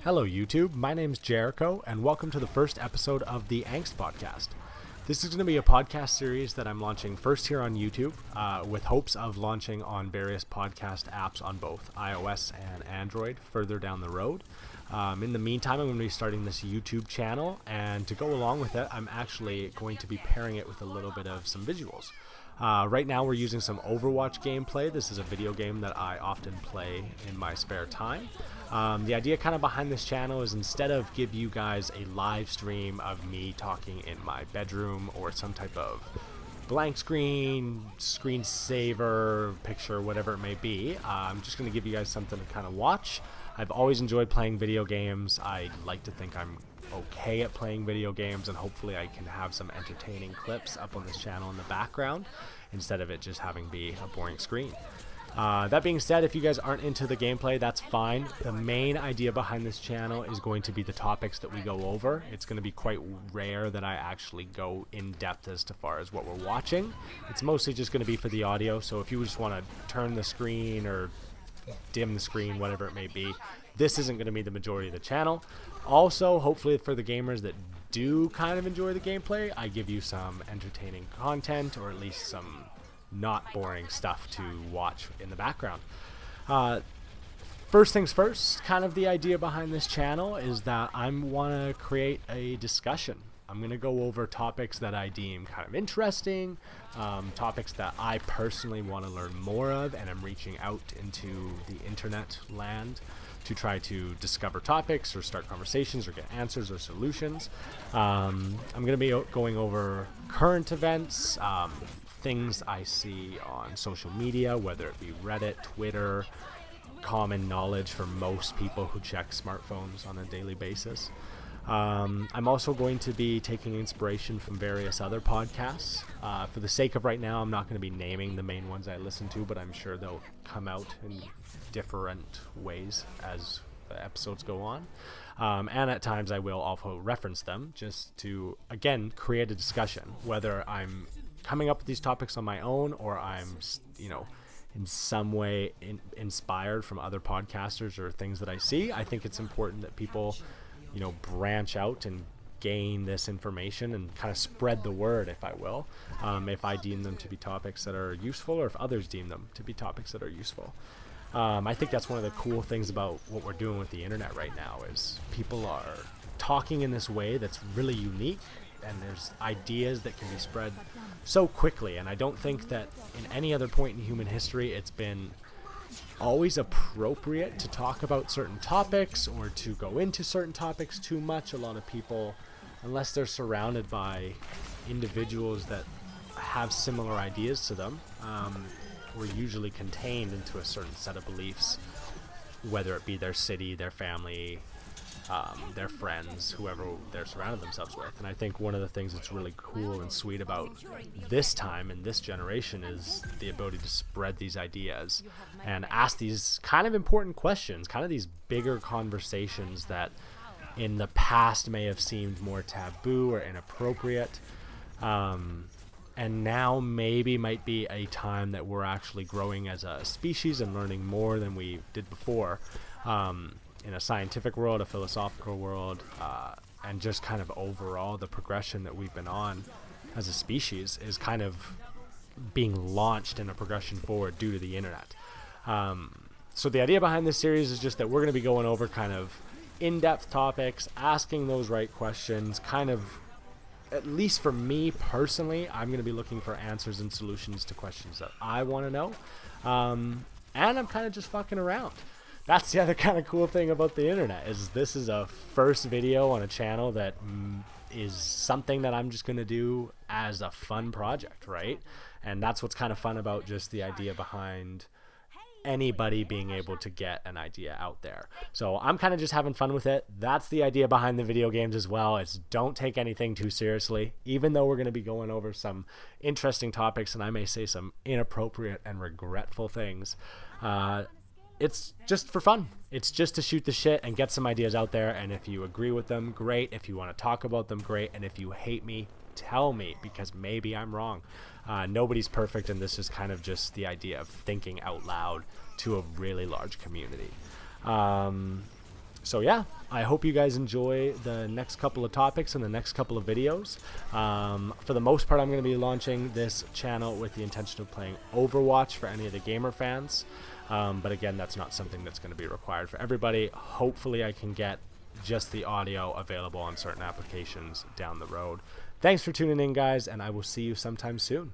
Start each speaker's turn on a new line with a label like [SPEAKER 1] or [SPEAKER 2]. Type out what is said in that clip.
[SPEAKER 1] Hello YouTube, my name's Jericho, and welcome to the first episode of the Angst Podcast. This is going to be a podcast series that I'm launching first here on YouTube, with hopes of launching on various podcast apps on both iOS and Android further down the road. In the meantime, I'm going to be starting this YouTube channel, and to go along with it, I'm actually going to be pairing it with a little bit of some visuals. Right now we're using some Overwatch gameplay. This is a video game that I often play in my spare time. The idea kind of behind this channel is instead of give you guys a live stream of me talking in my bedroom or some type of blank screensaver, picture, whatever it may be, I'm just going to give you guys something to kind of watch. I've always enjoyed playing video games. I like to think I'm okay at playing video games, and hopefully I can have some entertaining clips up on this channel in the background instead of it just having be a boring screen. That being said, if you guys aren't into the gameplay, that's fine. The main idea behind this channel is going to be the topics that we go over. It's going to be quite rare that I actually go in depth as far as what we're watching. It's mostly just going to be for the audio, so if you just want to turn the screen or dim the screen, whatever it may be, this isn't going to be the majority of the channel. Also, hopefully for the gamers that do kind of enjoy the gameplay, I give you some entertaining content, or at least some not boring stuff to watch in the background. First things first, kind of the idea behind this channel is that I want to create a discussion. I'm going to go over topics that I deem kind of interesting, topics that I personally want to learn more of, and I'm reaching out into the internet land to try to discover topics or start conversations or get answers or solutions. I'm going to be going over current events, things I see on social media, whether it be Reddit, Twitter, common knowledge for most people who check smartphones on a daily basis. I'm also going to be taking inspiration from various other podcasts. For the sake of right now, I'm not going to be naming the main ones I listen to, but I'm sure they'll come out in different ways as the episodes go on. And at times I will also reference them just to, again, create a discussion, whether I'm coming up with these topics on my own or I'm, in some way inspired from other podcasters or things that I see. I think it's important that people branch out and gain this information and kind of spread the word, if I will, if I deem them to be topics that are useful, or if others deem them to be topics that are useful. I think that's one of the cool things about what we're doing with the internet right now is people are talking in this way that's really unique, and there's ideas that can be spread so quickly. And I don't think that in any other point in human history it's been always appropriate to talk about certain topics or to go into certain topics too much. A lot of people, unless they're surrounded by individuals that have similar ideas to them, were usually contained into a certain set of beliefs, whether it be their city, their family, their friends, whoever they're surrounded themselves with. And I think one of the things that's really cool and sweet about this time and this generation is the ability to spread these ideas and ask these kind of important questions, kind of these bigger conversations that in the past may have seemed more taboo or inappropriate. And now maybe might be a time that we're actually growing as a species and learning more than we did before. In a scientific world, a philosophical world, and just kind of overall the progression that we've been on as a species is kind of being launched in a progression forward due to the internet. So the idea behind this series is just that we're going to be going over kind of in-depth topics, asking those right questions, kind of, at least for me personally, I'm going to be looking for answers and solutions to questions that I want to know. And I'm kind of just fucking around. That's the other kind of cool thing about the internet, is this is a first video on a channel that is something that I'm just going to do as a fun project, right? And that's what's kind of fun about just the idea behind anybody being able to get an idea out there. So I'm kind of just having fun with it. That's the idea behind the video games as well. It's don't take anything too seriously, even though we're going to be going over some interesting topics and I may say some inappropriate and regretful things. It's just for fun. It's just to shoot the shit and get some ideas out there. And if you agree with them, great. If you want to talk about them, great. And if you hate me, tell me, because maybe I'm wrong. Nobody's perfect, and this is kind of just the idea of thinking out loud to a really large community. So yeah, I hope you guys enjoy the next couple of topics and the next couple of videos. For the most part, I'm going to be launching this channel with the intention of playing Overwatch for any of the gamer fans. But again, that's not something that's going to be required for everybody. Hopefully I can get just the audio available on certain applications down the road. Thanks for tuning in, guys, and I will see you sometime soon.